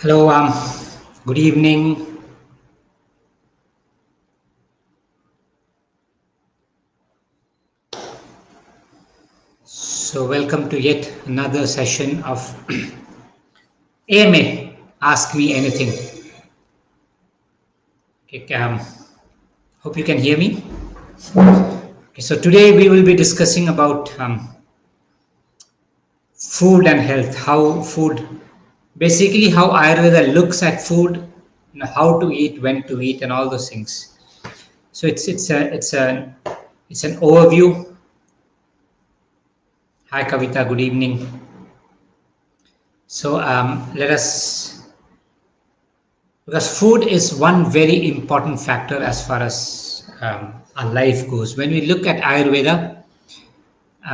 Hello, good evening. So, welcome to yet another session of AMA. Ask me anything. Okay, hope you can hear me. Okay, so today we will be discussing about food and health. How food, basically, how Ayurveda looks at food, how to eat, when to eat, and all those things. So it's an overview. Hi, Kavita. Good evening. So let us, because food is one very important factor as far as our life goes. When we look at Ayurveda,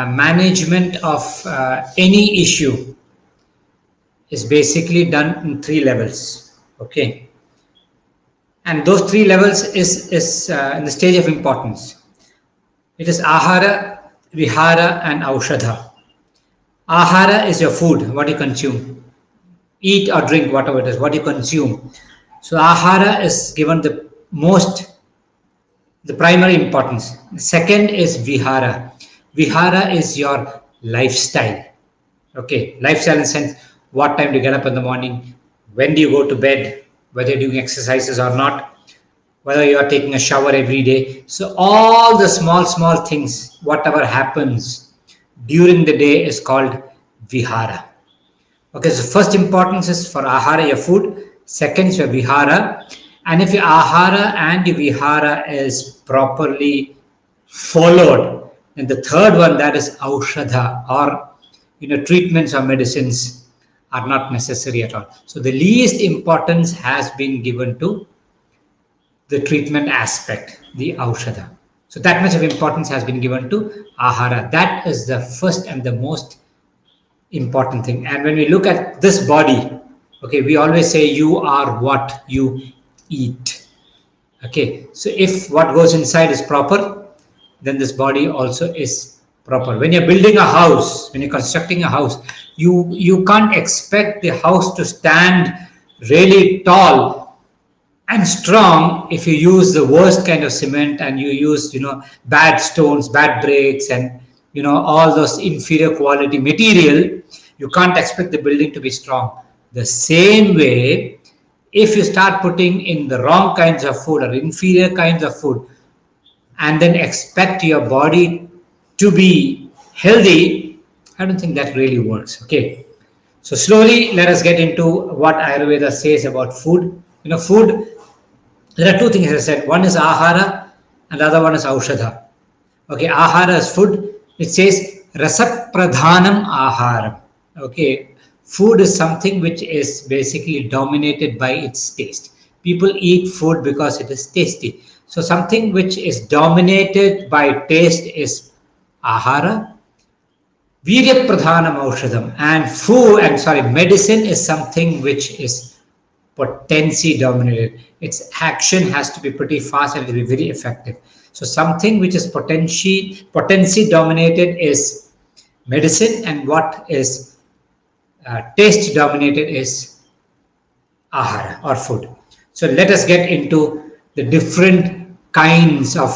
management of any issue is basically done in three levels. Okay, and those three levels is in the stage of importance. It is ahara, vihara, and aushadha. Ahara is your food, what you consume. Eat or drink, whatever it is, what you consume. So ahara is given the primary importance. The second is vihara. Vihara is your lifestyle. Okay, lifestyle in the sense, what time do you get up in the morning, when do you go to bed, whether you're doing exercises or not, whether you are taking a shower every day. So all the small things, whatever happens during the day is called vihara. Okay, so first importance is for ahara, your food. Second is your vihara. And if your ahara and your vihara is properly followed, then the third one, that is aushadha, or treatments or medicines are not necessary at all. So the least importance has been given to the treatment aspect, the aushadha. So that much of importance has been given to ahara. That is the first and the most important thing. And when we look at this body, okay, we always say you are what you eat. Okay, so if what goes inside is proper, then this body also is proper. When you're building a house, when you're constructing a house, you can't expect the house to stand really tall and strong if you use the worst kind of cement and you use bad stones, bad bricks, and all those inferior quality material. You can't expect the building to be strong. The same way, if you start putting in the wrong kinds of food or inferior kinds of food and then expect your body to be healthy, I don't think that really works. Okay, so slowly let us get into what Ayurveda says about food. Food, there are two things, as I said. One is ahara and the other one is aushadha. Okay, ahara is food. It says rasapradhanam aharam. Okay, food is something which is basically dominated by its taste. People eat food because it is tasty. So something which is dominated by taste is ahara. Virya pradhanam aushadam. And medicine is something which is potency dominated. Its action has to be pretty fast and it will be very effective. So something which is potency dominated is medicine, and what is taste dominated is ahara or food. So let us get into the different kinds of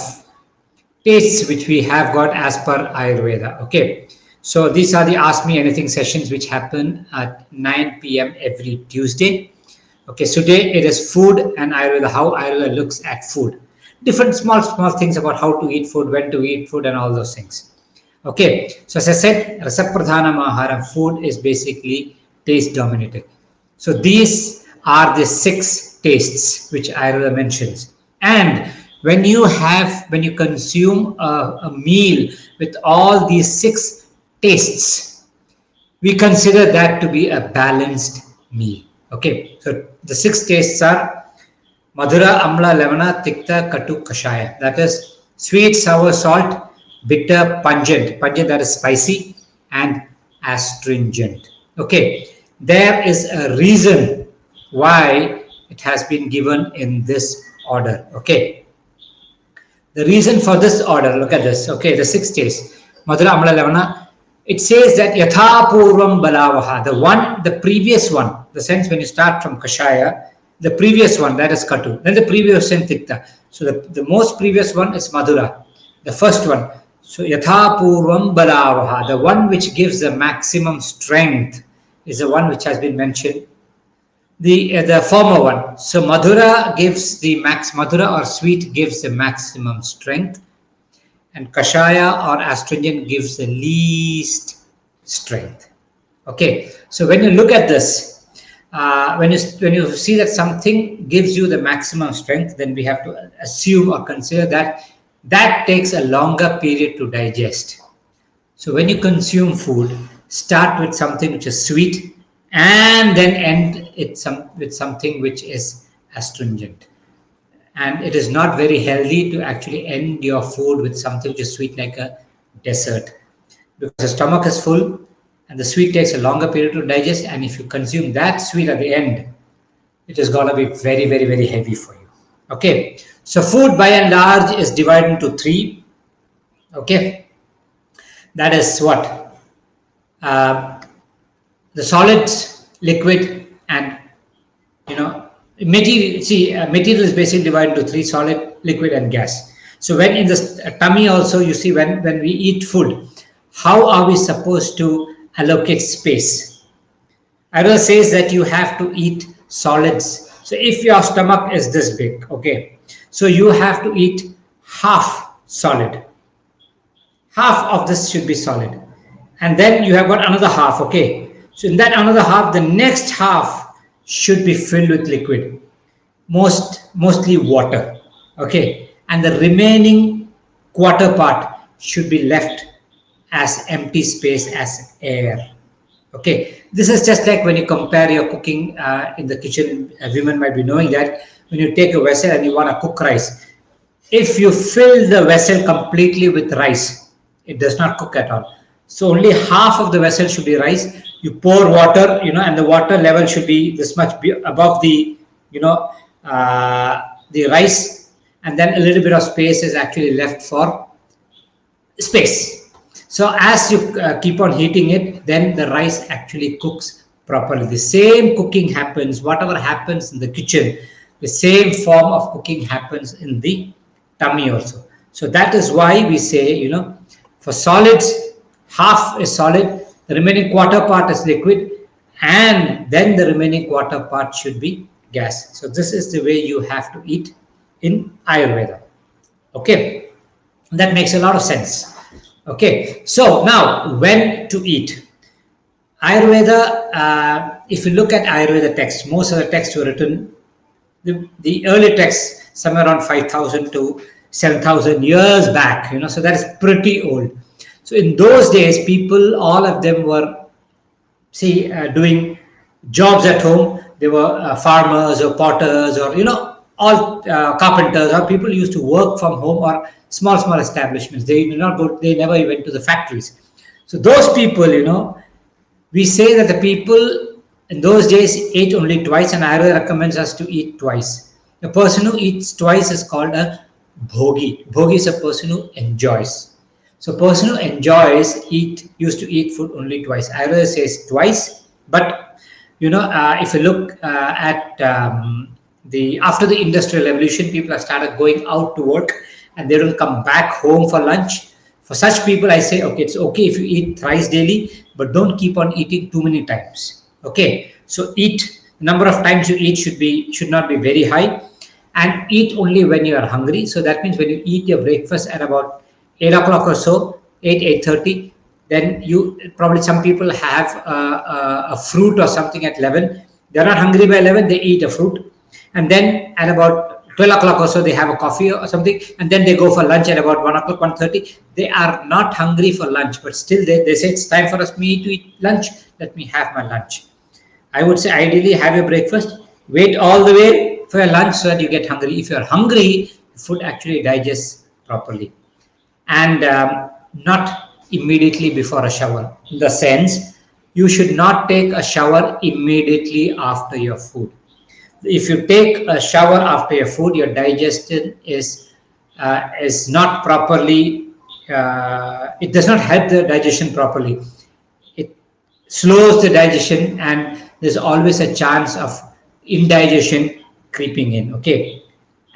tastes which we have got as per Ayurveda. Okay, so these are the Ask Me Anything sessions which happen at 9 p.m. every Tuesday. Okay, so today it is food and Ayurveda, how Ayurveda looks at food. Different small things about how to eat food, when to eat food, and all those things. Okay, so as I said, rasapradhanam ahara, food is basically taste dominated. So these are the 6 tastes which Ayurveda mentions. And when you consume a meal with all these 6 tastes, we consider that to be a balanced meal. Okay, so the 6 tastes are madhura, amla, lavana, tikta, katu, kashaya. That is sweet, sour, salt, bitter, pungent, that is spicy, and astringent. Okay, there is a reason why it has been given in this order. Okay, the reason for this order, look at this. Okay, the 6 tastes, madhura, amla, lavana, It says that yatha purvam balavaha, the previous one, the sense when you start from kashaya, the previous one, that is katu, then the previous one tikta. So the most previous one is madhura, the first one. So yatha purvam balavaha, the one which gives the maximum strength is the one which has been mentioned. The former one. So madhura gives the madhura or sweet gives the maximum strength, and kashaya or astringent gives the least strength. Okay, so when you look at this, when you see that something gives you the maximum strength, then we have to assume or consider that takes a longer period to digest. So when you consume food, start with something which is sweet and then end it with something which is astringent. And it is not very healthy to actually end your food with something which is sweet like a dessert, because the stomach is full and the sweet takes a longer period to digest, and if you consume that sweet at the end, it is going to be very, very, very heavy for you. Okay, so food by and large is divided into three. Okay, that is what? The solids, liquid, and material. See, material is basically divided into three: solid, liquid, and gas. So when in the tummy also, you see when we eat food, how are we supposed to allocate space? Ayurveda says that you have to eat solids. So if your stomach is this big, okay, so you have to eat half solid. Half of this should be solid, and then you have got another half. Okay, so in that another half, the next half should be filled with liquid, mostly water. Okay, and the remaining quarter part should be left as empty space, as air. Okay, this is just like when you compare your cooking in the kitchen. Women might be knowing that when you take a vessel and you want to cook rice, if you fill the vessel completely with rice, it does not cook at all. So only half of the vessel should be rice. You pour water, and the water level should be this much above the rice, and then a little bit of space is actually left for space. So as you keep on heating it, then the rice actually cooks properly. The same cooking happens, whatever happens in the kitchen, the same form of cooking happens in the tummy also. So that is why we say, for solids, half is solid, the remaining quarter part is liquid, and then the remaining quarter part should be gas. So this is the way you have to eat in Ayurveda. Okay, that makes a lot of sense. Okay, so now when to eat. Ayurveda, if you look at Ayurveda texts, most of the texts were written, the early texts, somewhere around 5,000 to 7,000 years back, so that is pretty old. So in those days, people, all of them were, doing jobs at home. They were farmers or potters or, all carpenters, or people used to work from home or small establishments. They never went to the factories. So those people, we say that the people in those days ate only twice, and Ayurveda recommends us to eat twice. A person who eats twice is called a bhogi. Bhogi is a person who enjoys. So person who enjoys used to eat food only twice. Ayurveda says twice, but if you look at after the Industrial Revolution, people have started going out to work and they don't come back home for lunch. For such people, I say, okay, it's okay if you eat thrice daily, but don't keep on eating too many times. Okay, so the number of times you eat should not be very high, and eat only when you are hungry. So that means when you eat your breakfast at about 8 o'clock or so, 8:30, then some people have a fruit or something at 11. They're not hungry by 11, they eat a fruit. And then at about 12 o'clock or so, they have a coffee or something. And then they go for lunch at about 1 o'clock, 1:30. They are not hungry for lunch, but still they say it's time for me to eat lunch. Let me have my lunch. I would say ideally have your breakfast, wait all the way for your lunch so that you get hungry. If you're hungry, food actually digests properly. And not immediately before a shower. In the sense, you should not take a shower immediately after your food. If you take a shower after your food, your digestion is not properly, it does not help the digestion properly. slows the digestion, and there's always a chance of indigestion creeping in. Okay,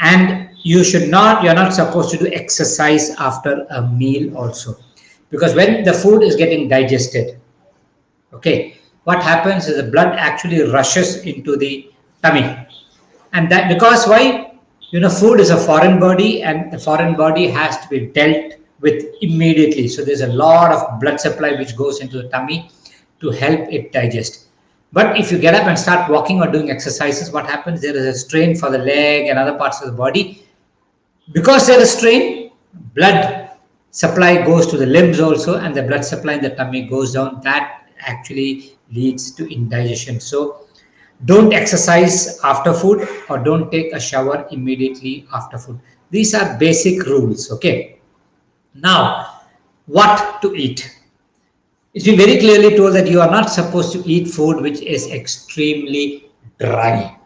and you're not supposed to do exercise after a meal also, because when the food is getting digested, okay, what happens is the blood actually rushes into the tummy, and that because why, food is a foreign body, and the foreign body has to be dealt with immediately. So there's a lot of blood supply which goes into the tummy to help it digest. But if you get up and start walking or doing exercises, what happens, there is a strain for the leg and other parts of the body. Because there is strain, blood supply goes to the limbs also, and the blood supply in the tummy goes down. That actually leads to indigestion. So don't exercise after food, or don't take a shower immediately after food. These are basic rules. Okay, now what to eat? It's been very clearly told that you are not supposed to eat food which is extremely dry.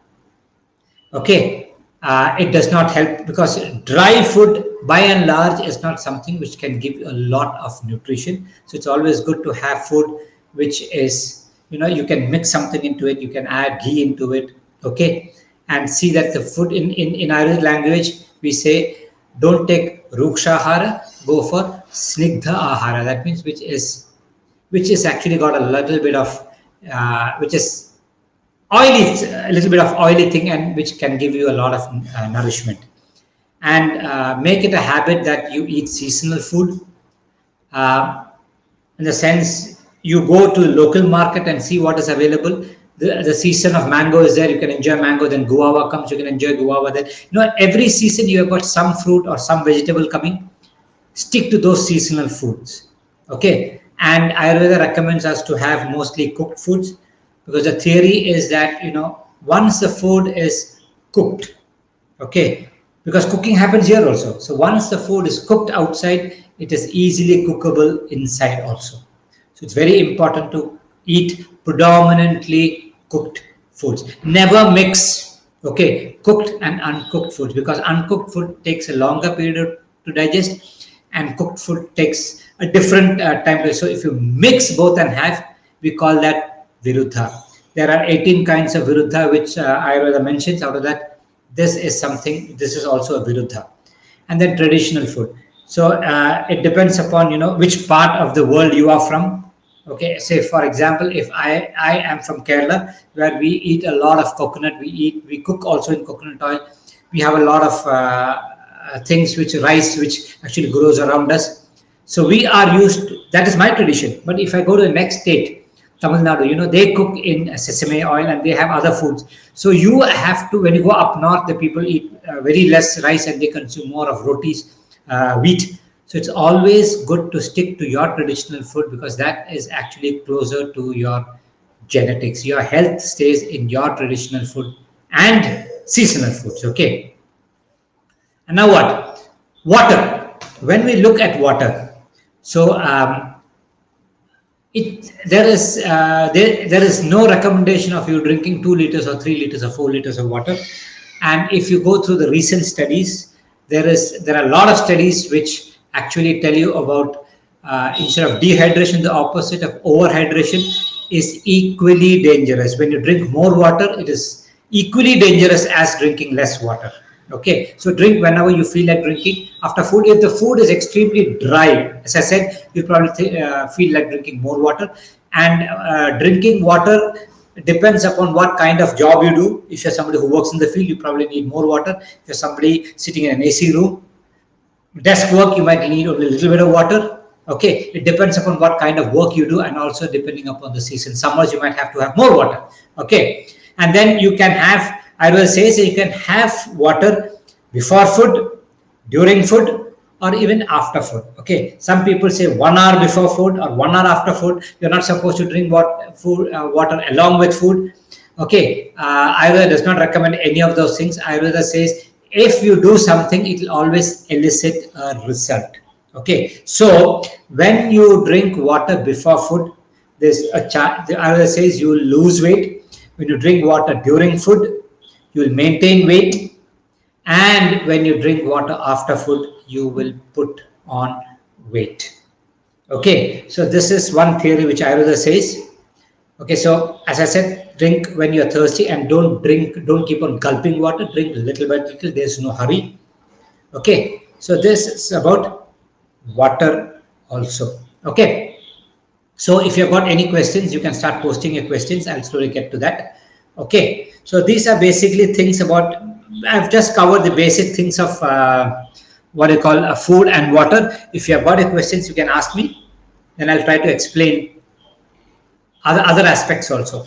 Okay, it does not help, because dry food by and large is not something which can give you a lot of nutrition. So it's always good to have food which is, you can mix something into it, you can add ghee into it. Okay, and see that the food in Ayurvedic language we say, don't take rukshahara, go for snigdha ahara. That means which is actually got a little bit of which is oily, a little bit of oily thing, and which can give you a lot of nourishment. And make it a habit that you eat seasonal food, in the sense you go to the local market and see what is available. The season of mango is there, you can enjoy mango. Then guava comes, you can enjoy guava. Then every season you have got some fruit or some vegetable coming. Stick to those seasonal foods. Okay, and Ayurveda recommends us to have mostly cooked foods, because the theory is that once the food is cooked, okay, because cooking happens here also. So once the food is cooked outside, it is easily cookable inside also. So it's very important to eat predominantly cooked foods. Never mix, okay, cooked and uncooked foods, because uncooked food takes a longer period to digest, and cooked food takes a different time. So if you mix both and have, we call that viruddha. There are 18 kinds of viruddha which Ayurveda mentions. Out of that, this is also a viruddha. And then traditional food. So it depends upon which part of the world you are from. Okay, say for example, if I am from Kerala, where we eat a lot of coconut, we cook also in coconut oil. We have a lot of things rice which actually grows around us. So we are used to, that is my tradition. But if I go to the next state, Tamil Nadu, they cook in sesame oil, and they have other foods. So you have to, when you go up north, the people eat very less rice, and they consume more of rotis, wheat. So it's always good to stick to your traditional food, because that is actually closer to your genetics. Your health stays in your traditional food and seasonal foods. Okay. And now what? Water. When we look at water, so there is no recommendation of you drinking 2 liters or 3 liters or 4 liters of water. And if you go through the recent studies, there are a lot of studies which actually tell you about instead of dehydration, the opposite of overhydration is equally dangerous. When you drink more water, it is equally dangerous as drinking less water. Okay, so drink whenever you feel like drinking. After food, if the food is extremely dry, as I said, you probably feel like drinking more water. And drinking water depends upon what kind of job you do. If you're somebody who works in the field, you probably need more water. If you're somebody sitting in an AC room, desk work, you might need only a little bit of water. Okay, it depends upon what kind of work you do, and also depending upon the season. Summers, you might have to have more water. Okay, and then you can have, I will say, so you can have water before food, during food, or even after food. Okay, some people say 1 hour before food or 1 hour after food. You're not supposed to drink water along with food. Okay, Ayurveda does not recommend any of those things. Ayurveda says if you do something, it will always elicit a result. Okay, so when you drink water before food, there's a chance. Ayurveda says you will lose weight. When you drink water during food, you will maintain weight. And when you drink water after food, you will put on weight. Okay, so this is one theory which Ayurveda says. Okay, so as I said, drink when you're thirsty, and don't keep on gulping water. Drink little by little. There's no hurry. Okay, so this is about water also. Okay, so if you've got any questions, you can start posting your questions. I'll slowly get to that. Okay, so these are basically things about, I've just covered the basic things of what you call food and water. If you have got any questions, you can ask me, then I'll try to explain other aspects also.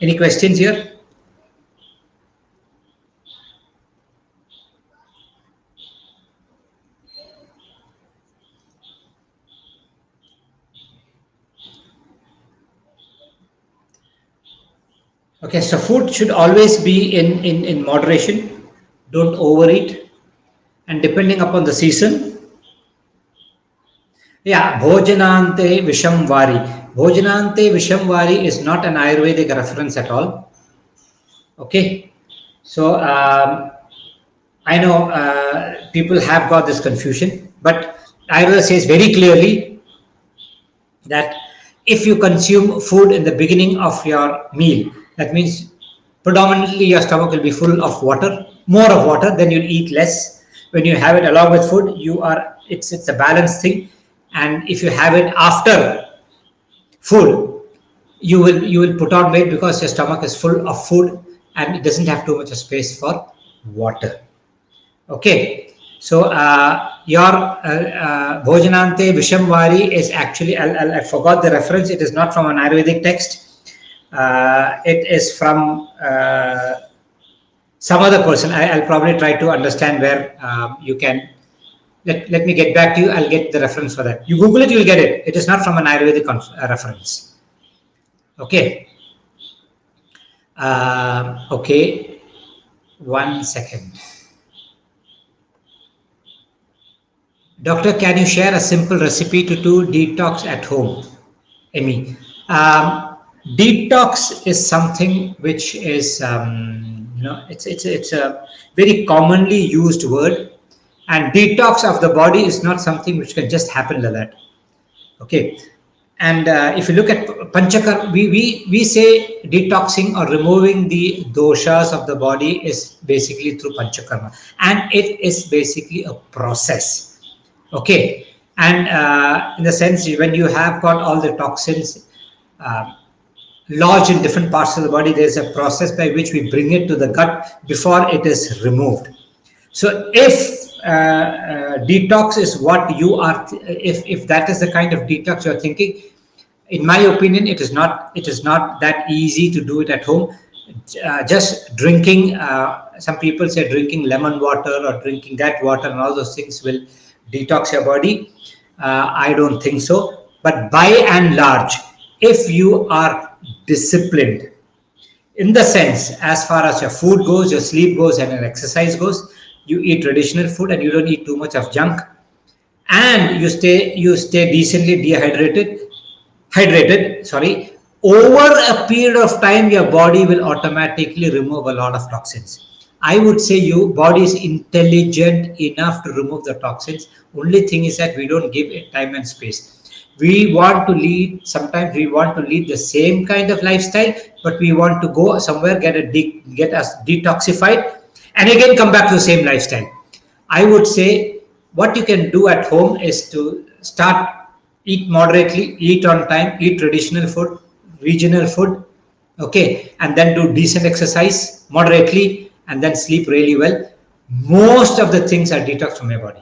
Any questions here? Okay, so food should always be in moderation. Don't overeat. And depending upon the season, yeah, Bhojanante Visham Vari. Bhojanante Visham Vari is not an Ayurvedic reference at all. Okay, so I know people have got this confusion, but Ayurveda says very clearly that if you consume food in the beginning of your meal, that means predominantly your stomach will be full of water, more of water, then you'll eat less. When you have it along with food, it's a balanced thing. And if you have it after food, you will put on weight because your stomach is full of food and it doesn't have too much of space for water. Okay, so your Bhojanante Vishamvari is actually, I forgot the reference. It is not from an Ayurvedic text. It is from some other person. I'll probably try to understand where you can. Let me get back to you. I'll get the reference for that. You Google it, you'll get it. It is not from an Ayurvedic reference. Okay. Okay. 1 second. Doctor, can you share a simple recipe to do detox at home? Emmy. Detox is something which is, it's a very commonly used word, and detox of the body is not something which can just happen like that. Okay, and if you look at Panchakar, we say detoxing or removing the doshas of the body is basically through Panchakarma, and it is basically a process. Okay, and in the sense when you have got all the toxins lodged in different parts of the body, there's a process by which we bring it to the gut before it is removed. So if detox is what you are, if that is the kind of detox you're thinking, in my opinion, it is not that easy to do it at home. Just drinking, some people say drinking lemon water or drinking that water and all those things will detox your body. I don't think so. But by and large, if you are disciplined, in the sense as far as your food goes, your sleep goes, and your exercise goes, you eat traditional food and you don't eat too much of junk, and you stay decently hydrated, over a period of time, your body will automatically remove a lot of toxins. I would say your body is intelligent enough to remove the toxins. Only thing is that we don't give it time and space. Sometimes we want to lead the same kind of lifestyle, but we want to go somewhere, get us detoxified, and again come back to the same lifestyle. I would say what you can do at home is to eat moderately, eat on time, eat traditional food, regional food, okay, and then do decent exercise moderately, and then sleep really well. Most of the things are detox from your body.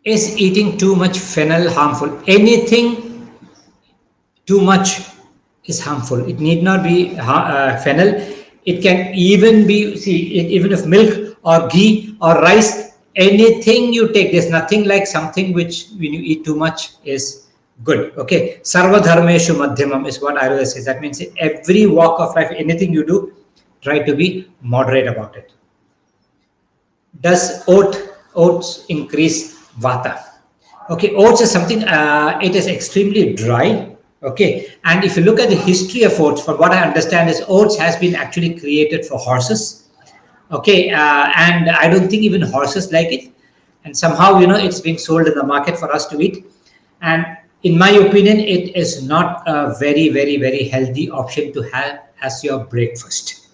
Is eating too much fennel harmful? Anything too much is harmful. It need not be fennel. It can even be, even if milk or ghee or rice, anything you take, there's nothing like something which when you eat too much is good. Okay, sarva dharmeshu madhyamam is what Ayurveda says. That means in every walk of life, anything you do, try to be moderate about it. Does oats increase vata? Okay, oats is something, it is extremely dry. Okay, and if you look at the history of oats, from what I understand is oats has been actually created for horses. Okay, and I don't think even horses like it. and somehow it's being sold in the market for us to eat. And in my opinion, it is not a very, very, very healthy option to have as your breakfast.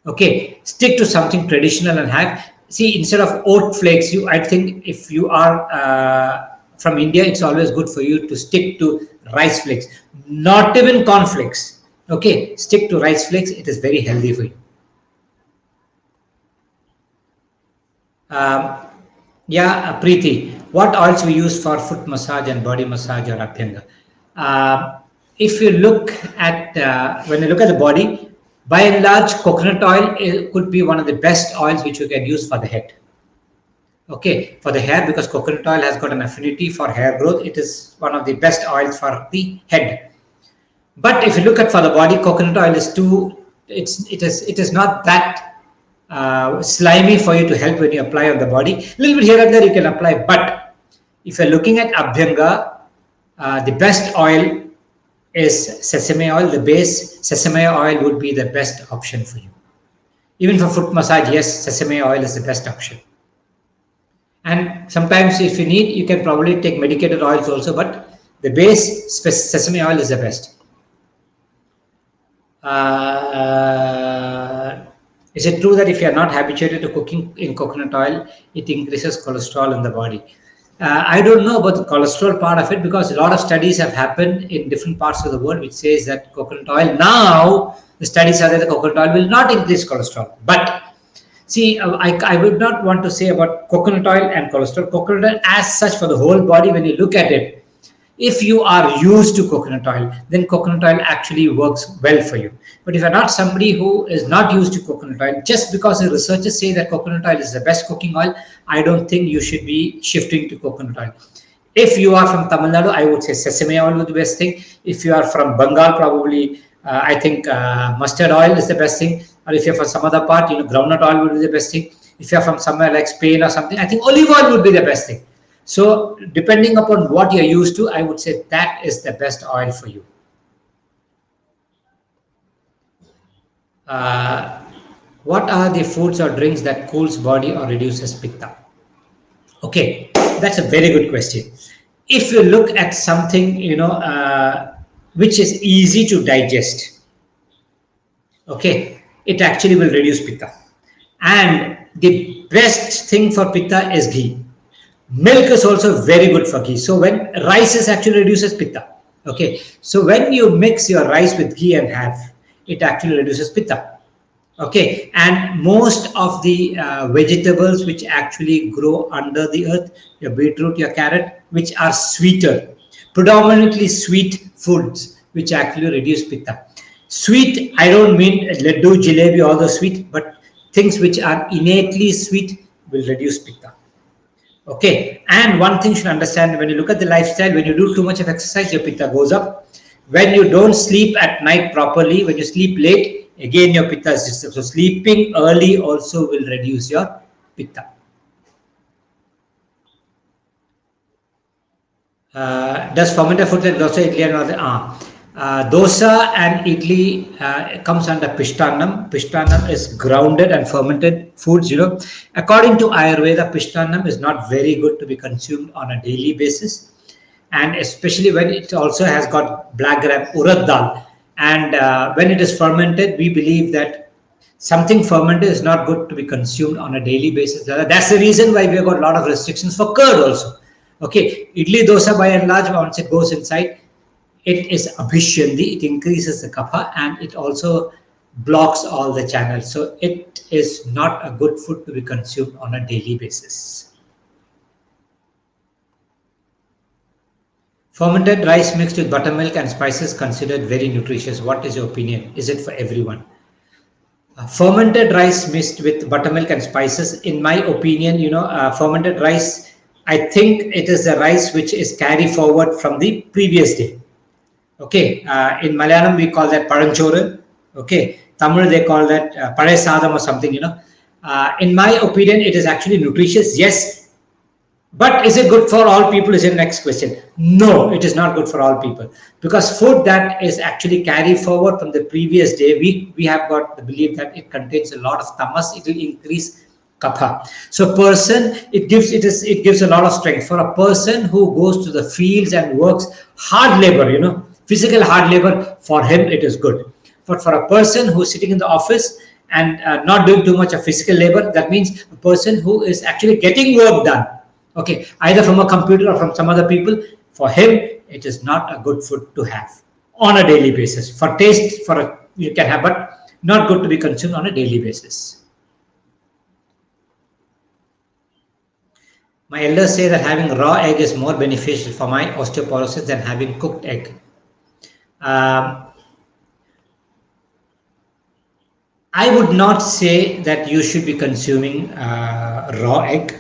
Okay, stick to something traditional and have. See, instead of oat flakes, I think if you are from India, it's always good for you to stick to rice flakes, not even cornflakes. Okay, stick to rice flakes. It is very healthy for you. Yeah, Preeti, what oils we use for foot massage and body massage or Abhyanga? If you look at, when you look at the body, by and large, coconut oil could be one of the best oils which you can use for the head. Okay, for the hair, because coconut oil has got an affinity for hair growth, it is one of the best oils for the head. But if you look at for the body, coconut oil is too, it is not that slimy for you to help when you apply on the body. A little bit here and there you can apply, but if you're looking at Abhyanga, the best oil is sesame oil. The base sesame oil would be the best option for you. Even for foot massage, yes, sesame oil is the best option. And sometimes if you need, you can probably take medicated oils also, but the base sesame oil is the best. Is it true that if you are not habituated to cooking in coconut oil, it increases cholesterol in the body? I don't know about the cholesterol part of it, because a lot of studies have happened in different parts of the world which says that coconut oil, now the studies are that the coconut oil will not increase cholesterol. But see, I would not want to say about coconut oil and cholesterol. Coconut oil as such for the whole body, when you look at it, if you are used to coconut oil, then coconut oil actually works well for you. But if you're not somebody who is not used to coconut oil, just because the researchers say that coconut oil is the best cooking oil, I don't think you should be shifting to coconut oil. If you are from Tamil Nadu, I would say sesame oil would be the best thing. If you are from Bengal, probably I think mustard oil is the best thing. Or if you're from some other part, groundnut oil would be the best thing. If you're from somewhere like Spain or something, I think olive oil would be the best thing. So depending upon what you're used to, I would say that is the best oil for you. What are the foods or drinks that cools body or reduces pitta? Okay, that's a very good question. If you look at something, which is easy to digest, okay, it actually will reduce pitta. And the best thing for pitta is ghee. Milk is also very good for ghee. So when rice is actually reduces pitta. Okay, so when you mix your rice with ghee and have, it actually reduces pitta. Okay, and most of the vegetables which actually grow under the earth, your beetroot, your carrot, which are sweeter, predominantly sweet foods, which actually reduce pitta. Sweet, I don't mean laddu, jalebi, all the sweet, but things which are innately sweet will reduce pitta. Okay, and one thing you should understand, when you look at the lifestyle, when you do too much of exercise, your pitta goes up. When you don't sleep at night properly, when you sleep late, again your pitta is disturbed. So sleeping early also will reduce your pitta. Does fermented food like dosa, idli and other? Dosa and idli comes under pishtannam. Pishtannam is grounded and fermented foods. According to Ayurveda, pishtannam is not very good to be consumed on a daily basis, and especially when it also has got black gram urad dal. And when it is fermented, we believe that something fermented is not good to be consumed on a daily basis. That's the reason why we have got a lot of restrictions for curd also. Okay, idli dosa by and large, once it goes inside, it is abhishyandi, it increases the kapha, and it also blocks all the channels. So it is not a good food to be consumed on a daily basis. Fermented rice mixed with buttermilk and spices considered very nutritious. What is your opinion? Is it for everyone? Fermented rice mixed with buttermilk and spices, in my opinion, fermented rice, I think it is the rice which is carried forward from the previous day. Okay, in Malayalam we call that paranchoru. Okay, Tamil they call that palay sadam or something. In my opinion, it is actually nutritious, yes, but is it good for all people? Is the next question. No, it is not good for all people, because food that is actually carried forward from the previous day, we have got the belief that it contains a lot of tamas. It will increase kapha. So person, it gives a lot of strength for a person who goes to the fields and works hard labor, physical hard labor. For him it is good. But for a person who's sitting in the office and not doing too much of physical labor, that means a person who is actually getting work done, okay, either from a computer or from some other people, for him it is not a good food to have on a daily basis. For taste, you can have, but not good to be consumed on a daily basis. My elders say that having raw egg is more beneficial for my osteoporosis than having cooked egg. Um, I would not say that you should be consuming raw egg.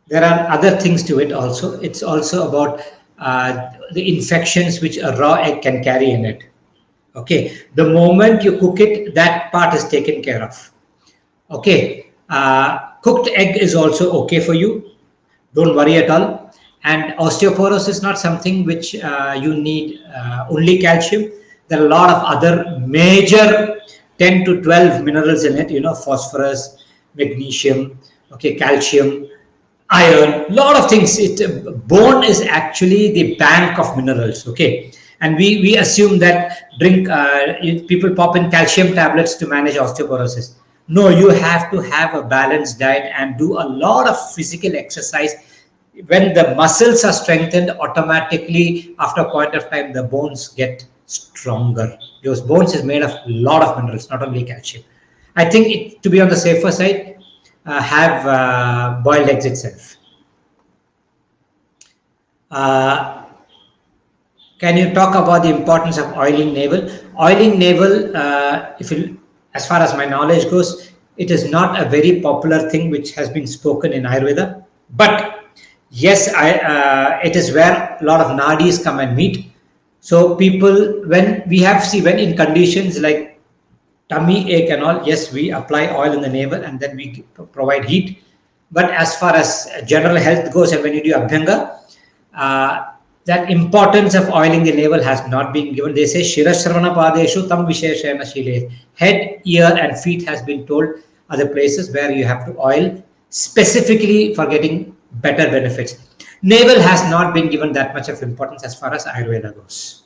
There are other things to it also. It's also about the infections which a raw egg can carry in it. Okay, the moment you cook it, that part is taken care of. Okay, cooked egg is also okay for you. Don't worry at all. And osteoporosis is not something which you need only calcium. There are a lot of other major 10 to 12 minerals in it, phosphorus, magnesium, okay, calcium, iron, lot of things. Bone is actually the bank of minerals, okay. And we assume that people pop in calcium tablets to manage osteoporosis. No, you have to have a balanced diet and do a lot of physical exercise. When the muscles are strengthened, automatically after a point of time the bones get stronger, because bones is made of a lot of minerals, not only calcium. I think to be on the safer side, have boiled eggs itself. Can you talk about the importance of oiling navel? Oiling navel, as far as my knowledge goes, it is not a very popular thing which has been spoken in Ayurveda. But yes, it is where a lot of nadis come and meet. So people, when in conditions like tummy ache and all, yes, we apply oil in the navel and then we provide heat. But as far as general health goes, and when you do Abhyanga, that importance of oiling the navel has not been given. They say Shirashravana Padeshu Tam Visheshana Shile. Head, ear, and feet has been told are the places where you have to oil specifically for getting better benefits. Navel has not been given that much of importance as far as Ayurveda goes.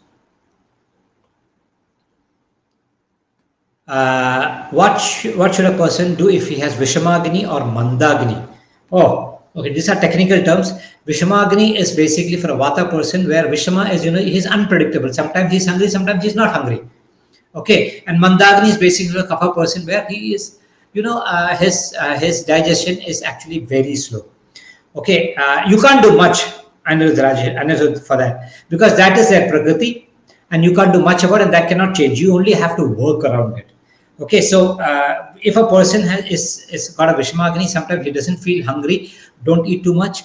What should a person do if he has Vishamagni or Mandagni? Oh, okay, these are technical terms. Vishamagni is basically for a Vata person, where Vishama is, he's unpredictable. Sometimes he's hungry, sometimes he's not hungry. Okay, and Mandagni is basically a Kapha person, where he is, his digestion is actually very slow. Okay, you can't do much, Anirudh, for that, because that is their Prakriti, and you can't do much about it, and that cannot change. You only have to work around it. Okay, so if a person is got a Vishmagni, sometimes he doesn't feel hungry, don't eat too much.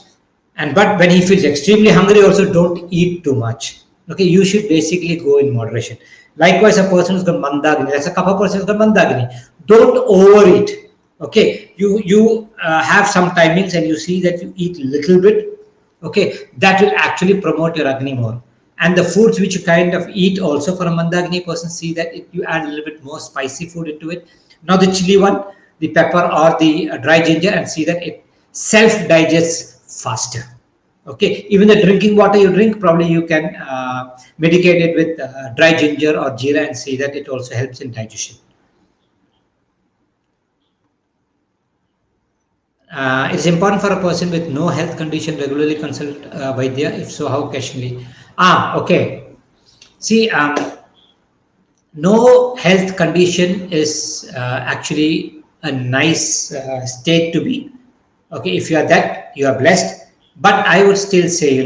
But when he feels extremely hungry, also don't eat too much. Okay, you should basically go in moderation. Likewise, a person who's got Mandagni, that's a Kapha person who's got Mandagni. Don't overeat. Okay, you have some timings and you see that you eat little bit. Okay, that will actually promote your Agni more. And the foods which you kind of eat also, for a Mandagni person, see that you add a little bit more spicy food into it. Not the chili one, the pepper or the dry ginger, and see that it self-digests faster. Okay, even the drinking water you drink, probably you can medicate it with dry ginger or jeera and see that it also helps in digestion. It's important for a person with no health condition regularly consult Vaidya. If so, how occasionally? Okay. See, no health condition is actually a nice state to be. Okay, if you are that, you are blessed. But I would still say,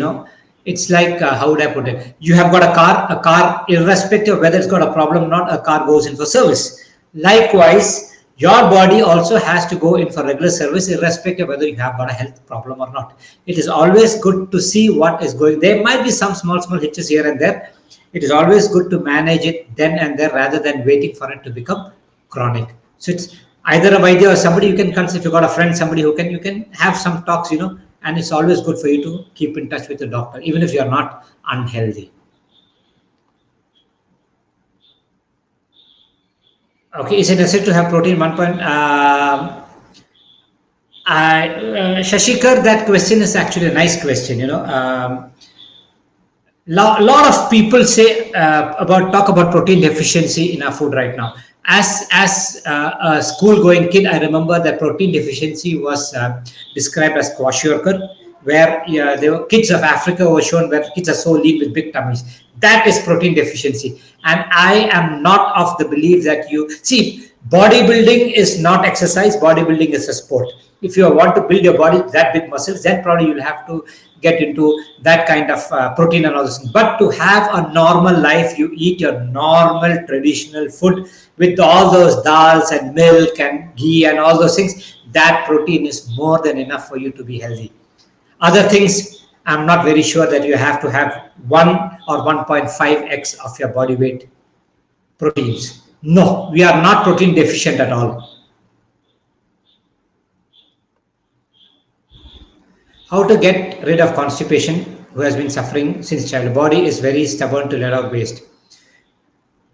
it's like, how would I put it? You have got a car, irrespective of whether it's got a problem or not, a car goes in for service. Likewise, your body also has to go in for regular service, irrespective of whether you have got a health problem or not. It is always good to see what is going. There might be some small hitches here and there. It is always good to manage it then and there, rather than waiting for it to become chronic. So it's either a Vaidya or somebody you can consult. If you've got a friend, somebody you can have some talks, and it's always good for you to keep in touch with the doctor, even if you are not unhealthy. Okay, is it necessary to have protein 1 point? Shashikar, that question is actually a nice question. Lot of people say about talk about protein deficiency in our food right now. As a school going kid, I remember that protein deficiency was described as kwashiorkor, where the kids of Africa were shown where kids are so lean with big tummies. That is protein deficiency, and I am not of the belief that you see bodybuilding is not exercise. Bodybuilding is a sport. If you want to build your body that big muscles, then probably you'll have to get into that kind of protein and all this. But to have a normal life, you eat your normal traditional food with all those dals and milk and ghee and all those things. That protein is more than enough for you to be healthy. Other things, I'm not very sure that you have to have 1 or 1.5x of your body weight proteins. No, we are not protein deficient at all. How to get rid of constipation who has been suffering since childhood? Body is very stubborn to let out waste.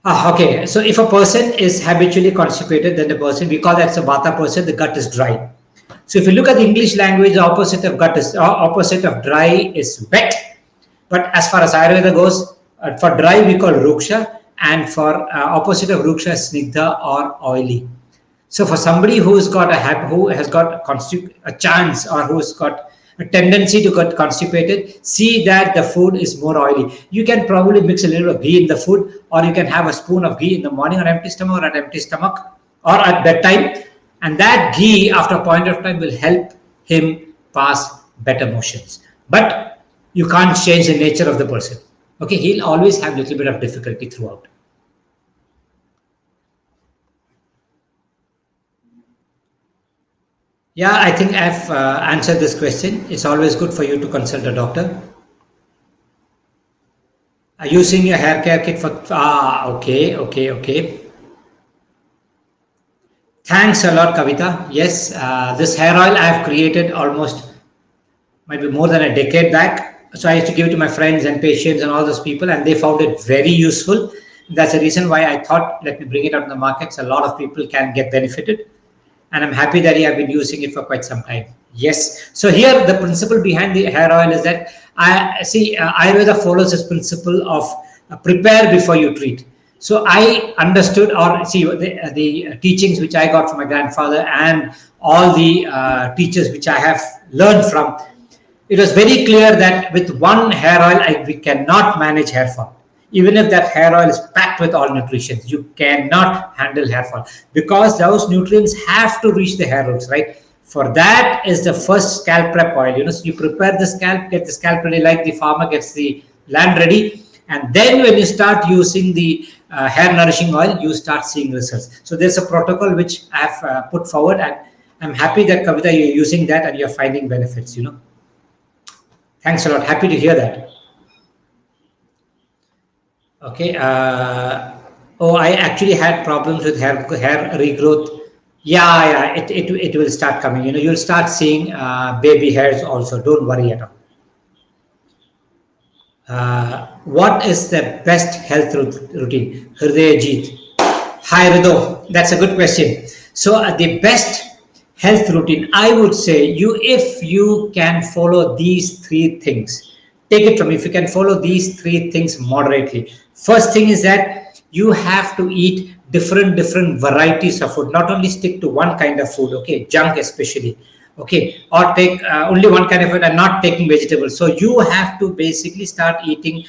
Okay, so if a person is habitually constipated, then the person, we call that a vata person, the gut is dry. So if you look at the English language, the opposite of gut is opposite of dry is wet. But as far as Ayurveda goes, for dry we call ruksha, and for opposite of ruksha is snigdha or oily. So for somebody who's got who has got a chance, or who's got a tendency to get constipated, see that the food is more oily. You can probably mix a little of ghee in the food, or you can have a spoon of ghee in the morning on empty stomach, or at empty stomach, or at bedtime. And that ghee, after a point of time, will help him pass better motions. But you can't change the nature of the person. Okay, he'll always have a little bit of difficulty throughout. Yeah, I think I've answered this question. It's always good for you to consult a doctor. Using your hair care kit for... Okay. Thanks a lot, Kavita. Yes, this hair oil I have created almost, might be more than a decade back. So I used to give it to my friends and patients and all those people, and they found it very useful. That's the reason why I thought, let me bring it out in the market so a lot of people can get benefited. And I'm happy that you have been using it for quite some time. Yes. So here the principle behind the hair oil is that Ayurveda follows this principle of prepare before you treat. So I understood, or see, the teachings which I got from my grandfather and all the teachers which I have learned from, it was very clear that with one hair oil, we cannot manage hair fall. Even if that hair oil is packed with all nutrition, you cannot handle hair fall, because those nutrients have to reach the hair roots, right? For that is the first scalp prep oil. So you prepare the scalp, get the scalp ready, like the farmer gets the land ready. And then when you start using the hair nourishing oil, you start seeing results. So there's a protocol which I have put forward, and I'm happy that, Kavita, you're using that and you're finding benefits. Thanks a lot. Happy to hear that. Okay. I actually had problems with hair regrowth. Yeah. It will start coming. You'll start seeing baby hairs also. Don't worry at all. What is the best health routine? Hridayajit. Hi, Rido. That's a good question. So the best health routine, I would say, if you can follow these three things, take it from me. If you can follow these three things moderately. First thing is that you have to eat different varieties of food. Not only stick to one kind of food. Okay, junk especially. Okay, or take only one kind of food and not taking vegetables. So you have to basically start eating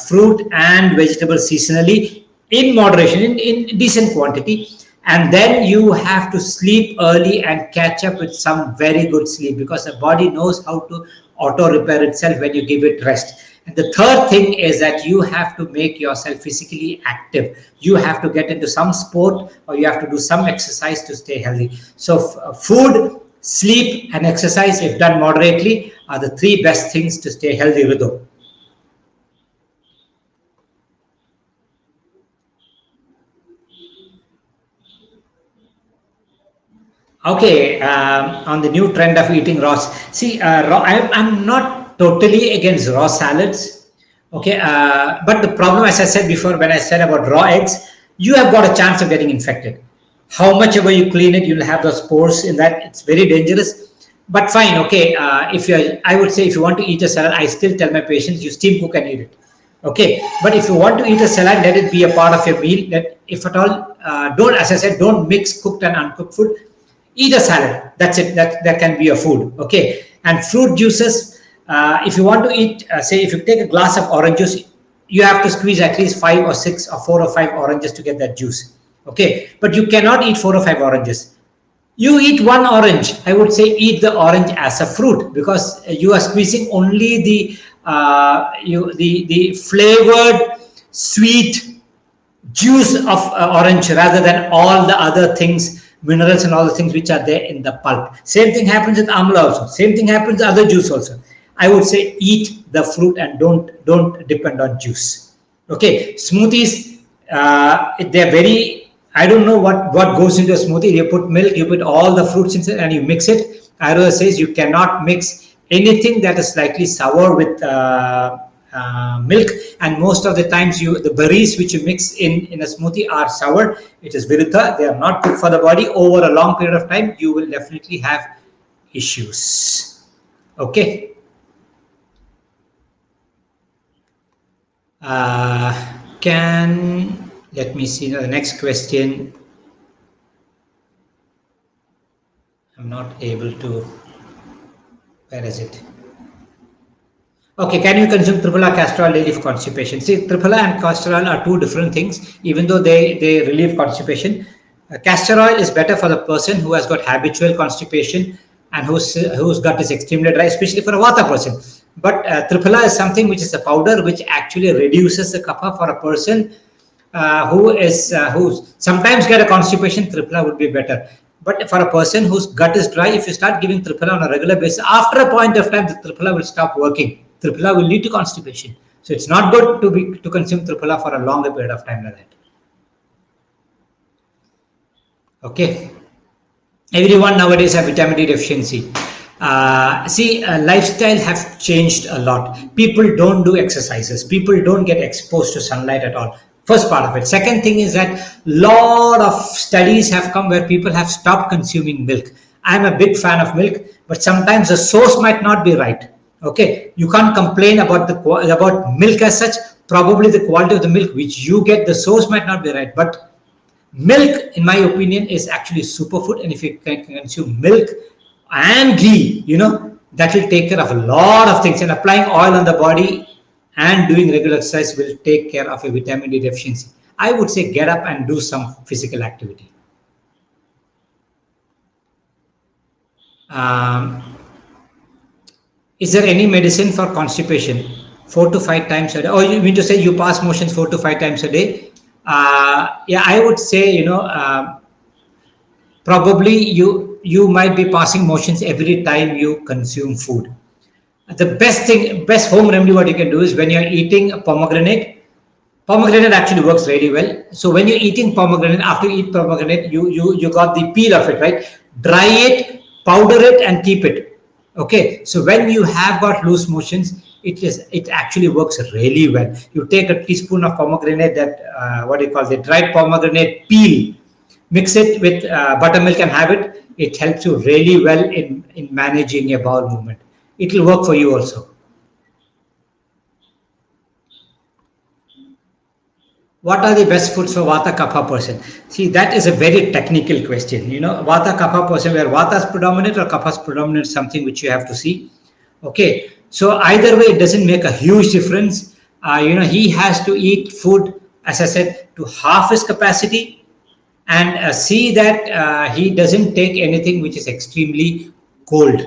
fruit and vegetables seasonally in moderation, in decent quantity. And then you have to sleep early and catch up with some very good sleep, because the body knows how to auto repair itself when you give it rest. And the third thing is that you have to make yourself physically active. You have to get into some sport, or you have to do some exercise to stay healthy. So food, sleep and exercise, if done moderately, are the three best things to stay healthy, Rido. Okay, on the new trend of eating raw. See, I'm not totally against raw salads. Okay, but the problem, as I said before, when I said about raw eggs, you have got a chance of getting infected. How much ever you clean it, you'll have those pores in that. It's very dangerous. But fine, okay. If you, I would say, if you want to eat a salad, I still tell my patients you steam cook and eat it. Okay, but if you want to eat a salad, let it be a part of your meal. That, if at all, don't, as I said, don't mix cooked and uncooked food. Eat a salad. That's it. That can be a food. Okay, and fruit juices. If you want to eat, say, if you take a glass of orange juice, you have to squeeze at least 5 or 6 or 4 or 5 oranges to get that juice. Okay, but you cannot eat 4 or 5 oranges. You eat one orange. I would say eat the orange as a fruit, because you are squeezing only the flavored sweet juice of orange, rather than all the other things, minerals and all the things which are there in the pulp. Same thing happens with amla also. Same thing happens with other juice also. I would say eat the fruit and don't depend on juice. Okay, smoothies, they're very, I don't know what goes into a smoothie. You put milk, you put all the fruits inside, and you mix it. Ayurveda says you cannot mix anything that is slightly sour with milk, and most of the times the berries which you mix in a smoothie are sour. It is viruddha. They are not good for the body. Over a long period of time, you will definitely have issues. Okay. Let me see the next question. I'm not able to. Where is it? Okay, can you consume triphala castor oil daily for constipation? See, triphala and castor oil are two different things, even though they relieve constipation. Castor oil is better for the person who has got habitual constipation and whose gut is extremely dry, especially for a vata person. But triphala is something which is a powder which actually reduces the kapha for a person who sometimes get a constipation. Triphala would be better. But for a person whose gut is dry, if you start giving triphala on a regular basis, after a point of time, the triphala will stop working. Triphala will lead to constipation. So it's not good to consume triphala for a longer period of time like that. Okay. Everyone nowadays have vitamin D deficiency. Lifestyle have changed a lot. People don't do exercises. People don't get exposed to sunlight at all. First part of it. Second thing is that lot of studies have come where people have stopped consuming milk. I'm a big fan of milk, but sometimes the source might not be right. Okay, you can't complain about milk as such. Probably the quality of the milk which you get, the source might not be right, but milk, in my opinion, is actually superfood. And if you can consume milk and ghee, that will take care of a lot of things. And applying oil on the body and doing regular exercise will take care of a vitamin D deficiency. I would say get up and do some physical activity. Is there any medicine for constipation? 4 to 5 times a day. Oh, you mean to say you pass motions 4 to 5 times a day? Yeah, I would say, probably you might be passing motions every time you consume food. The best home remedy what you can do is when you're eating a pomegranate actually works really well. So when you're eating pomegranate, after you eat pomegranate, you got the peel of it, right? Dry it, powder it, and keep it. Okay, so when you have got loose motions, it actually works really well. You take a teaspoon of pomegranate, that the dried pomegranate peel, mix it with buttermilk and have it. It helps you really well in managing your bowel movement. It will work for you also. What are the best foods for Vata Kapha person? See, that is a very technical question. Vata Kapha person, where Vata is predominant or Kapha is predominant, something which you have to see. Okay, so either way, it doesn't make a huge difference. He has to eat food, as I said, to half his capacity, and see that he doesn't take anything which is extremely cold.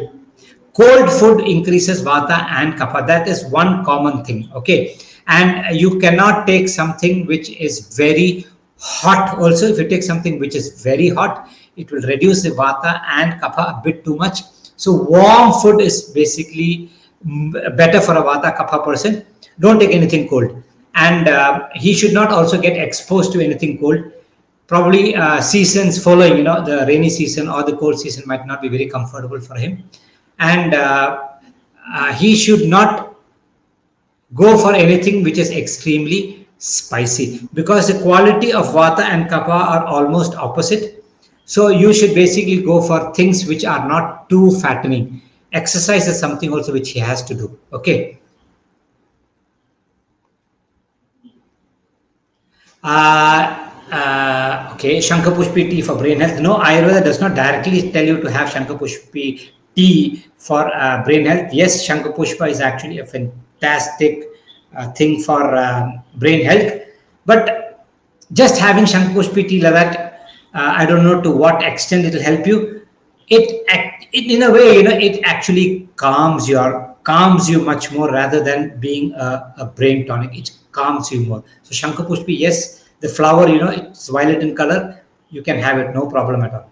Cold food increases Vata and Kapha. That is one common thing. Okay. And you cannot take something which is very hot. Also, if you take something which is very hot, it will reduce the Vata and Kapha a bit too much. So warm food is basically better for a Vata Kapha person. Don't take anything cold. And he should not also get exposed to anything cold. Probably seasons following, the rainy season or the cold season might not be very comfortable for him. And he should not go for anything which is extremely spicy, because the quality of Vata and Kapha are almost opposite. So you should basically go for things which are not too fattening. Exercise is something also which he has to do. Okay. Okay, Shankapushpi tea for brain health. No, Ayurveda does not directly tell you to have Shankapushpi tea for brain health. Yes, Shankapushpa is actually a fantastic thing for brain health, but just having Shankapushpi tea like that, I don't know to what extent it will help you. It in a way, it actually calms you much more rather than being a brain tonic. It calms you more. So Shankapushpi, yes, the flower, it's violet in color. You can have it, no problem at all.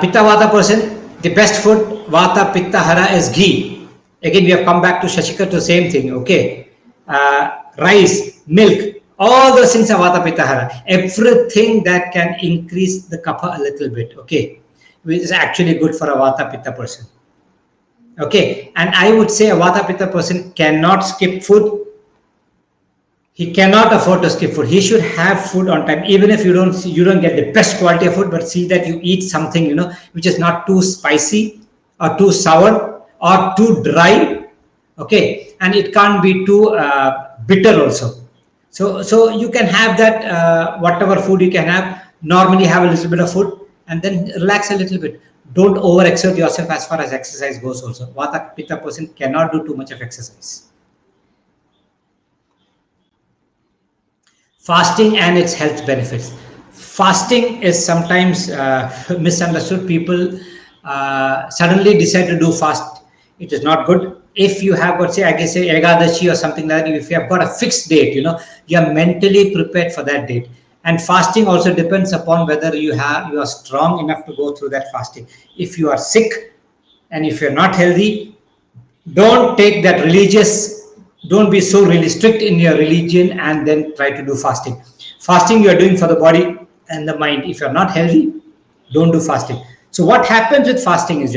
Pitta Vata person, the best food, Vata Pitta Hara is ghee. Again, we have come back to Shashika to the same thing. Okay, rice, milk, all those things are Vata Pitta Hara. Everything that can increase the kapha a little bit. Okay, which is actually good for a Vata Pitta person. Okay, and I would say a Vata Pitta person cannot skip food. He cannot afford to skip food. He should have food on time, even if you don't get the best quality of food, but see that you eat something which is not too spicy or too sour or too dry. Okay, and it can't be too bitter also. So you can have that whatever food you can have. Normally have a little bit of food and then relax a little bit. Don't overexert yourself as far as exercise goes. Also, Vata Pitta person cannot do too much of exercise. Fasting and its health benefits. Fasting is sometimes misunderstood. People suddenly decide to do fast. It is not good. If you have got, say, I guess, say Ekadashi or something like that, if you have got a fixed date, you are mentally prepared for that date. And fasting also depends upon whether you are strong enough to go through that fasting. If you are sick and if you're not healthy, don't take that don't be so really strict in your religion and then try to do fasting you are doing for the body and the mind. If you're not healthy, don't do fasting. So what happens with fasting is,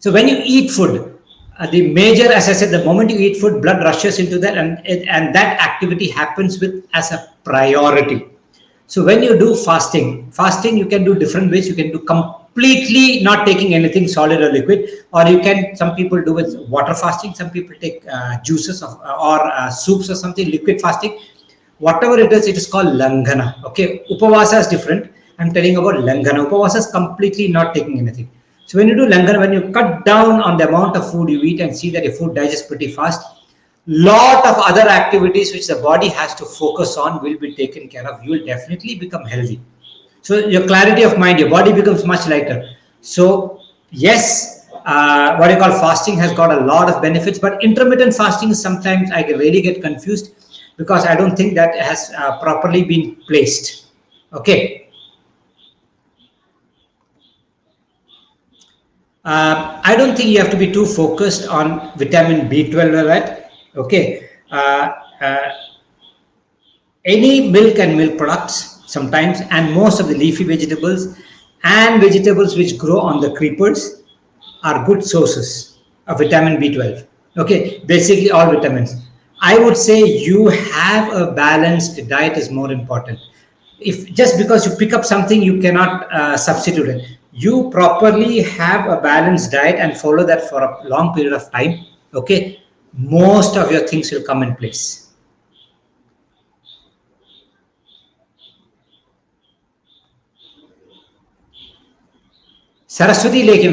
so when you eat food, the major, as I said, the moment you eat food, blood rushes into that, and that activity happens with as a priority. So when you do fasting you can do different ways. You can do completely not taking anything solid or liquid, or some people do with water fasting. Some people take juices or soups or something, liquid fasting. Whatever it is called Langana. Okay, Upavasa is different. I'm telling about Langana. Upavasa is completely not taking anything. So when you do Langana, when you cut down on the amount of food you eat and see that your food digests pretty fast, lot of other activities which the body has to focus on will be taken care of. You will definitely become healthy. So your clarity of mind, your body becomes much lighter. So yes, what you call fasting has got a lot of benefits, but intermittent fasting sometimes I really get confused because I don't think that has properly been placed. Okay. I don't think you have to be too focused on vitamin B12, right? Okay. Any milk and milk products sometimes, and most of the leafy vegetables and vegetables which grow on the creepers are good sources of vitamin B12. Okay, basically all vitamins. I would say you have a balanced diet is more important. If just because you pick up something, you cannot substitute it. You properly have a balanced diet and follow that for a long period of time. Okay, most of your things will come in place. Saraswati Lekhim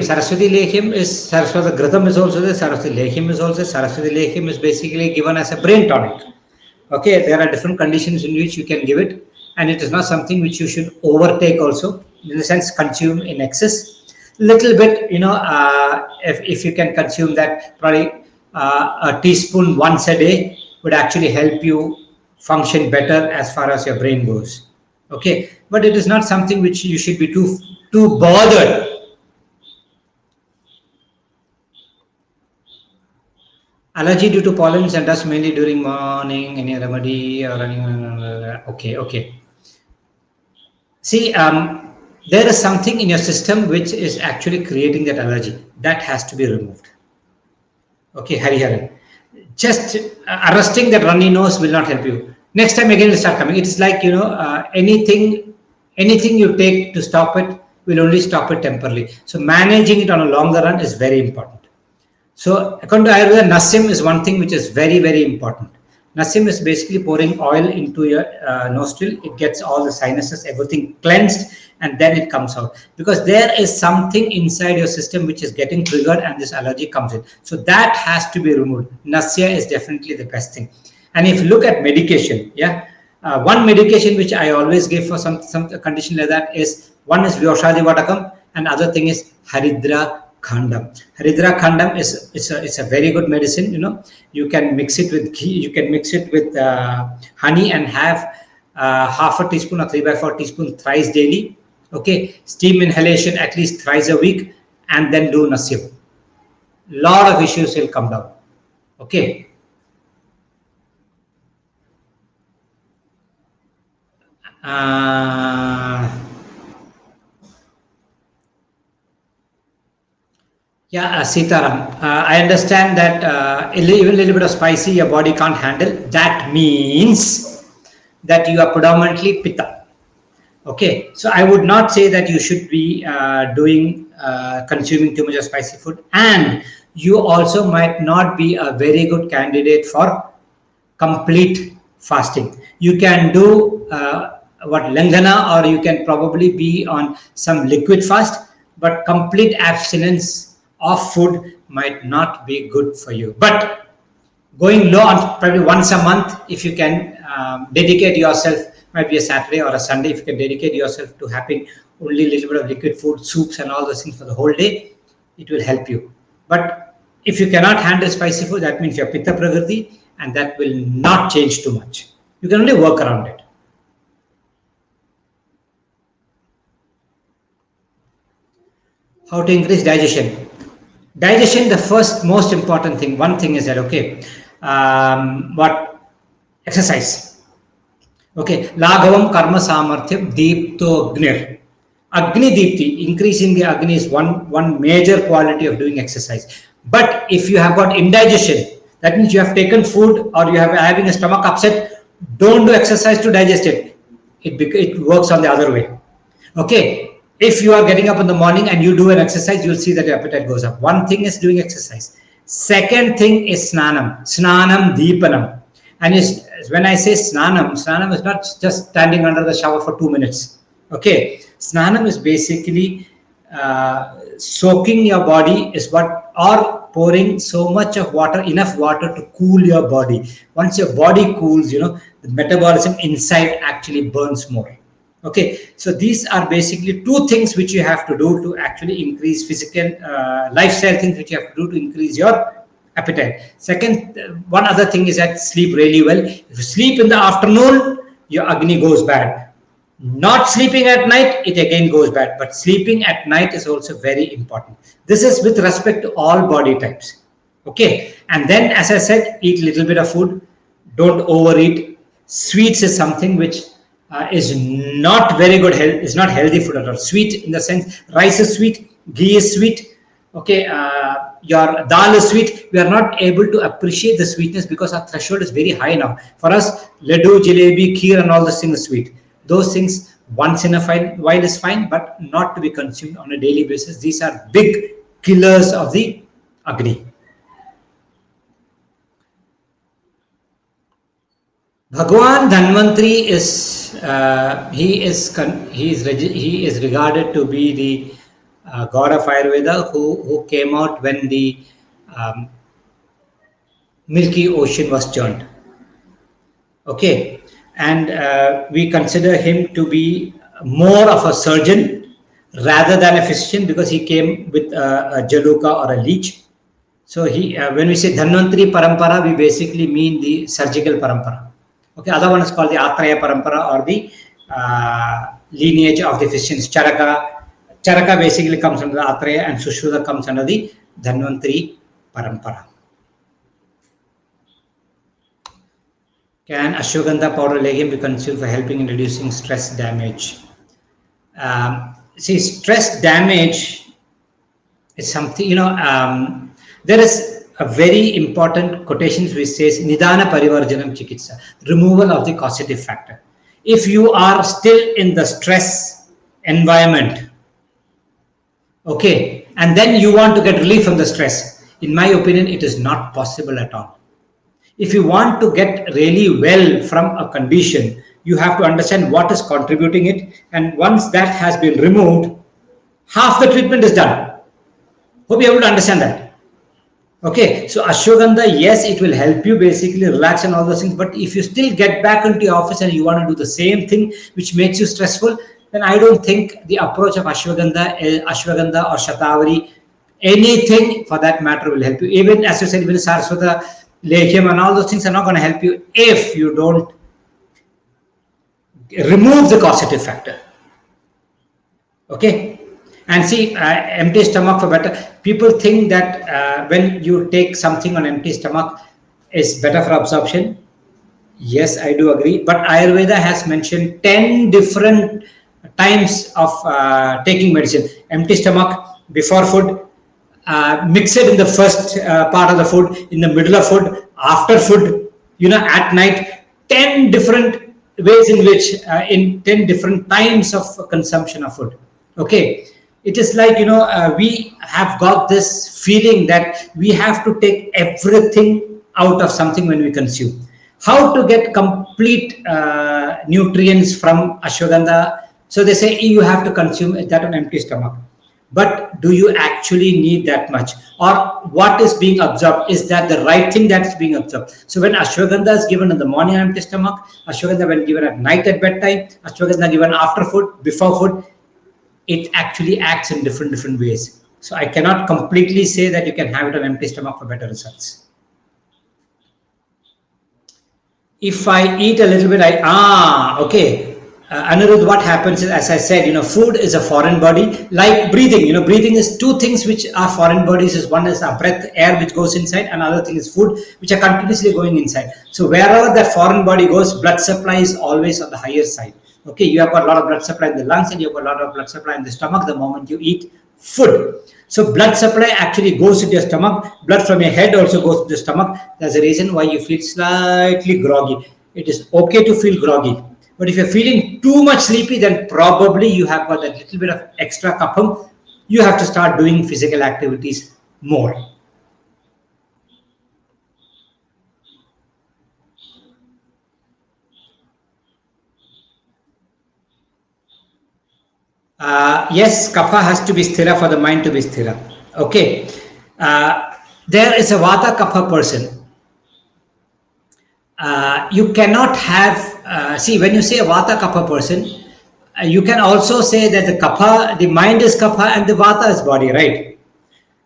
is Saraswati Gratham is also there. Saraswati Lekhim is also. Saraswati Lekhim is basically given as a brain tonic. Okay, there are different conditions in which you can give it, and it is not something which you should overtake also, in the sense consume in excess. Little bit, if you can consume that, probably a teaspoon once a day would actually help you function better as far as your brain goes. Okay, but it is not something which you should be too bothered. Allergy due to pollens and dust mainly during morning. Any remedy or any? Okay. See, there is something in your system which is actually creating that allergy. That has to be removed. Okay, Hariharan. just arresting that runny nose will not help you. Next time again, it will start coming. It is like, anything you take to stop it will only stop it temporarily. So managing it on a longer run is very important. So according to Ayurveda, Nasim is one thing which is very, very important. Nasim is basically pouring oil into your nostril. It gets all the sinuses, everything cleansed, and then it comes out. Because there is something inside your system which is getting triggered and this allergy comes in. So that has to be removed. Nasya is definitely the best thing. And if you look at medication, one medication which I always give for some condition like that is, one is Vyoshadi Vatakam, and other thing is Haridra Khandam. Haridra Khandam is it's a very good medicine. You can mix it with ghee, you can mix it with honey and have half a teaspoon or 3/4 teaspoon thrice daily. Okay, steam inhalation at least thrice a week, and then do Nasya. Lot of issues will come down. Okay. Sitaram, I understand that even a little bit of spicy your body can't handle. That means that you are predominantly pitta. Okay, so I would not say that you should be consuming too much of spicy food, and you also might not be a very good candidate for complete fasting. You can do Langana, or you can probably be on some liquid fast, but complete abstinence of food might not be good for you. But going low on probably once a month, if you can dedicate yourself, might be a Saturday or a Sunday, if you can dedicate yourself to having only a little bit of liquid food, soups and all those things for the whole day, it will help you. But if you cannot handle spicy food, that means you're Pitta Prakriti, and that will not change too much. You can only work around it. How to increase digestion? Digestion, the first most important thing, one thing is that, exercise. Okay, Laghavam Karma Samarthyam Deepto Agnir. Agni Deepti, increasing the Agni is one major quality of doing exercise. But if you have got indigestion, that means you have taken food or you have having a stomach upset, don't do exercise to digest it. It works on the other way. Okay. If you are getting up in the morning and you do an exercise, you'll see that your appetite goes up. One thing is doing exercise. Second thing is snanam. Snanam deepanam. And when I say snanam is not just standing under the shower for 2 minutes. Okay. Snanam is basically soaking your body or pouring so much of water, enough water to cool your body. Once your body cools, the metabolism inside actually burns more. Okay, so these are basically two things which you have to do to actually increase physical lifestyle things which you have to do to increase your appetite. Second, one other thing is that sleep really well. If you sleep in the afternoon, your Agni goes bad. Not sleeping at night, it again goes bad. But sleeping at night is also very important. This is with respect to all body types. Okay, and then as I said, eat a little bit of food. Don't overeat. Sweets is something which is not very good health, is not healthy food at all. Sweet in the sense, rice is sweet, ghee is sweet, okay, your dal is sweet. We are not able to appreciate the sweetness because our threshold is very high now. For us, laddu, jalebi, kheer and all those things are sweet. Those things once in a while is fine, but not to be consumed on a daily basis. These are big killers of the Agni. Bhagwan Dhanvantri is regarded to be the god of Ayurveda who came out when the Milky Ocean was churned. Okay, and we consider him to be more of a surgeon rather than a physician because he came with a jaluka or a leech. So when we say Dhanvantri Parampara, we basically mean the surgical Parampara. Okay, other one is called the Atraya Parampara or the lineage of the physicians. Charaka basically comes under the Atraya and Sushruta comes under the Dhanvantri Parampara. Can ashwagandha powder legume be consumed for helping in reducing stress damage? Stress damage is something, there is a very important quotations which says Nidana Parivarjanam Chikitsa, removal of the causative factor. If you are still in the stress environment, okay, and then you want to get relief from the stress, in my opinion, it is not possible at all. If you want to get really well from a condition, you have to understand what is contributing it, and once that has been removed, half the treatment is done. Hope you're able to understand that. Okay, so ashwagandha, yes, it will help you basically relax and all those things, but if you still get back into your office and you want to do the same thing which makes you stressful, then I don't think the approach of ashwagandha or shatavari, anything for that matter, will help you. Even as you said, even saraswata, lehyam and all those things are not going to help you if you don't remove the causative factor. Okay, and see, empty stomach for better. People think that when you take something on empty stomach is better for absorption. Yes, I do agree, but Ayurveda has mentioned 10 different times of taking medicine. Empty stomach, before food, mix it in the first part of the food, in the middle of food, after food, at night. 10 different ways in which, in 10 different times of consumption of food. Okay, it is like, we have got this feeling that we have to take everything out of something when we consume. How to get complete nutrients from ashwagandha? So they say you have to consume that on empty stomach. But do you actually need that much? Or what is being absorbed? Is that the right thing that's being absorbed? So when ashwagandha is given in the morning on empty stomach, ashwagandha when given at night at bedtime, ashwagandha given after food, before food, it actually acts in different ways. So I cannot completely say that you can have it on empty stomach for better results. If I eat a little bit, okay. Anirudh, what happens is, as I said, food is a foreign body, like breathing. Breathing is two things which are foreign bodies. Is one is our breath, air which goes inside, another thing is food, which are continuously going inside. So wherever that foreign body goes, blood supply is always on the higher side. Okay, you have got a lot of blood supply in the lungs and you have got a lot of blood supply in the stomach the moment you eat food. So blood supply actually goes into your stomach. Blood from your head also goes to the stomach. That's the reason why you feel slightly groggy. It is okay to feel groggy. But if you're feeling too much sleepy, then probably you have got a little bit of extra kapham. You have to start doing physical activities more. Yes, kapha has to be sthira for the mind to be sthira. Okay. There is a vata kapha person. You cannot have, see, when you say a vata kapha person, you can also say that the kapha, the mind is kapha and the vata is body, right?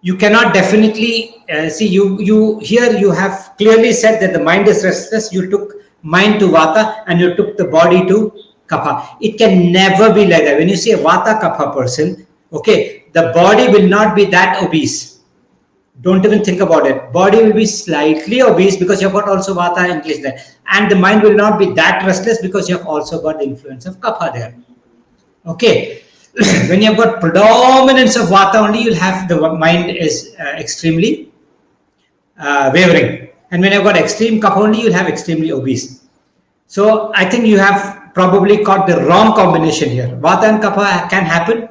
You cannot definitely, see, you here you have clearly said that the mind is restless. You took mind to vata and you took the body to kapha. It can never be like that. When you say a vata kapha person, okay, the body will not be that obese. Don't even think about it. Body will be slightly obese because you have got also vata in place there. And the mind will not be that restless because you have also got the influence of kapha there. Okay. When you have got predominance of vata only, you'll have the mind is extremely wavering. And when you've got extreme kapha only, you'll have extremely obese. So I think you have probably got the wrong combination here. Vata and kapha can happen.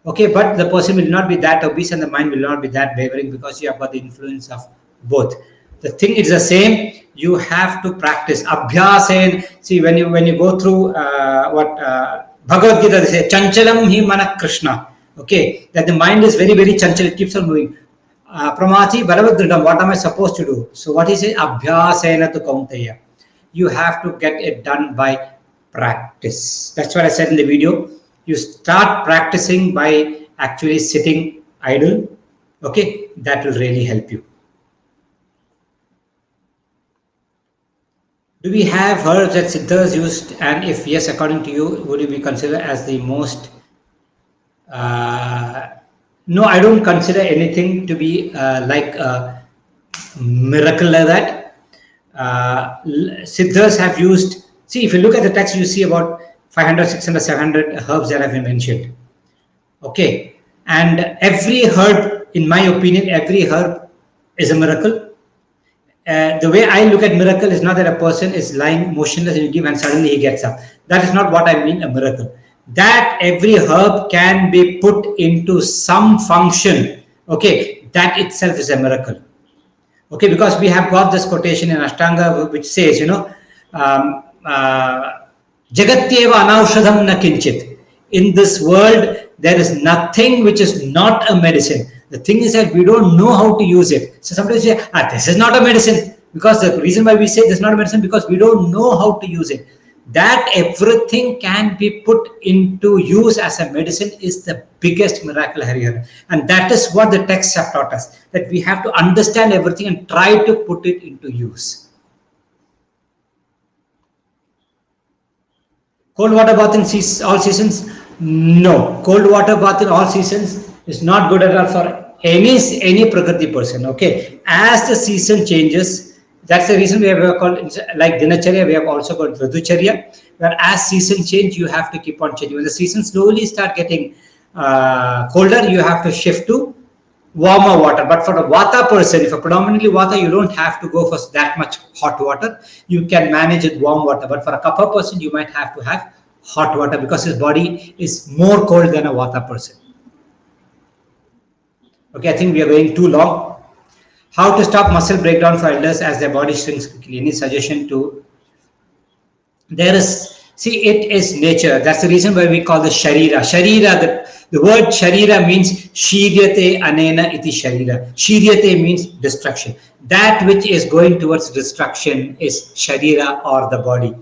Okay, but the person will not be that obese and the mind will not be that wavering because you have got the influence of both. The thing is the same. You have to practice abhyasen. See, when you go through Bhagavad Gita, they say chanchalam hi mana Krishna. Okay, that the mind is very chanchal. It keeps on moving. Pramati balavadridam. What am I supposed to do? So what is it? Abhyasena tu kaunteya. You have to get it done by practice. That's what I said in the video. You start practicing by actually sitting idle. Okay, that will really help you. Do we have herbs that siddhas used? And if yes, according to you, would you be considered as the most? No, I don't consider anything to be like a miracle like that. Siddhas have used. See, if you look at the text, you see about 500, 600, 700 herbs that have been mentioned. Okay. And every herb, in my opinion, every herb is a miracle. the way I look at miracle is not that a person is lying motionless and you give and suddenly he gets up. That is not what I mean a miracle. That every herb can be put into some function, okay, that itself is a miracle. Okay, because we have got this quotation in Ashtanga which says, Jagatyeva anaushadham na kinchit. In this world, there is nothing which is not a medicine. The thing is that we don't know how to use it. So sometimes we say, this is not a medicine. Because the reason why we say this is not a medicine, because we don't know how to use it. That everything can be put into use as a medicine is the biggest miracle, Hariharan. And that is what the texts have taught us. That we have to understand everything and try to put it into use. Cold water bath in all seasons? No. Cold water bath in all seasons is not good at all for any Prakriti person. Okay. As the season changes, that's the reason we have called, like Dinacharya, we have also got Ritucharya, where as season change, you have to keep on changing. When the seasons slowly start getting colder, you have to shift to warmer water. But for a Vata person, if a predominantly Vata, you don't have to go for that much hot water. You can manage it warm water. But for a Kapha person, you might have to have hot water because his body is more cold than a Vata person. Okay, I think we are going too long. How to stop muscle breakdown for elders as their body shrinks quickly? Any suggestion to? There is, see, it is nature. That's the reason why we call the Sharira. Sharira, the word Sharira means Shiryate Anena iti Sharira. Shiryate means destruction. That which is going towards destruction is Sharira or the body.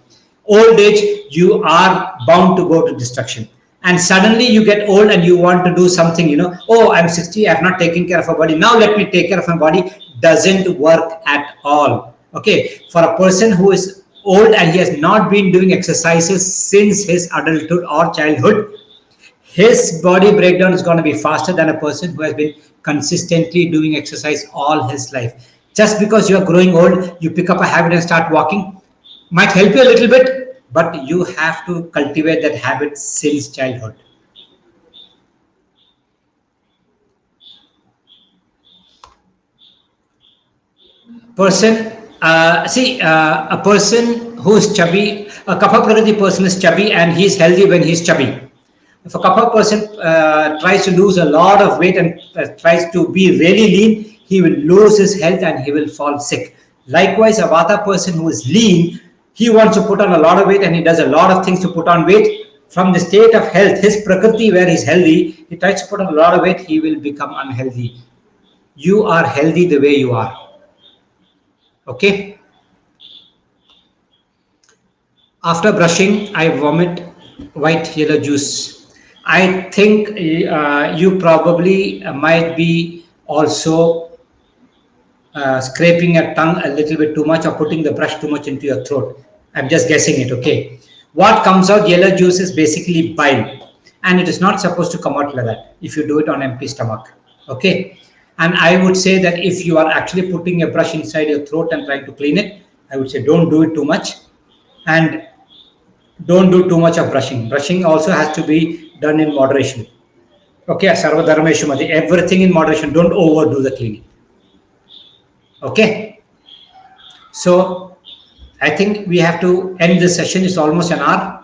Old age, you are bound to go to destruction. And suddenly you get old and you want to do something, oh, I'm 60, I have not taken care of my body. Now let me take care of my body. Doesn't work at all. Okay. For a person who is old and he has not been doing exercises since his adulthood or childhood, his body breakdown is going to be faster than a person who has been consistently doing exercise all his life. Just because you are growing old, you pick up a habit and start walking, might help you a little bit, but you have to cultivate that habit since childhood. A person who is chubby, a Kapha Prakriti person is chubby and he is healthy when he is chubby. If a Kapha person tries to lose a lot of weight and tries to be really lean, he will lose his health and he will fall sick. Likewise, a Vata person who is lean, he wants to put on a lot of weight and he does a lot of things to put on weight. From the state of health, his Prakriti where he's healthy, he tries to put on a lot of weight, he will become unhealthy. You are healthy the way you are. Okay. After brushing, I vomit white yellow juice. I think you probably might be also scraping your tongue a little bit too much or putting the brush too much into your throat. I'm just guessing it. Okay. What comes out yellow juice is basically bile, and it is not supposed to come out like that if you do it on empty stomach. Okay. And I would say that if you are actually putting a brush inside your throat and trying to clean it, I would say don't do it too much and don't do too much of brushing. Brushing also has to be done in moderation. Okay, Sarva Dharmeshu Madhi, everything in moderation. Don't overdo the cleaning. Okay. So I think we have to end this session. It's almost an hour.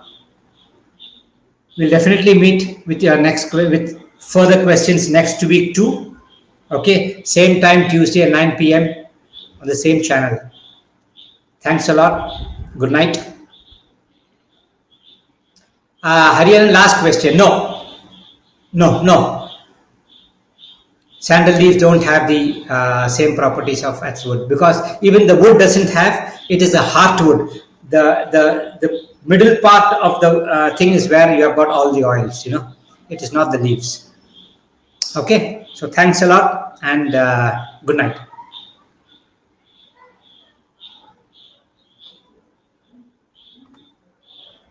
We'll definitely meet with with further questions next week too. Okay, same time Tuesday at 9 p.m. on the same channel. Thanks a lot. Good night. Hariharan, last question. No. Sandal leaves don't have the same properties of wood, because even the wood doesn't have. It is a heartwood. The middle part of the thing is where you have got all the oils. It is not the leaves. Okay. So thanks a lot and good night.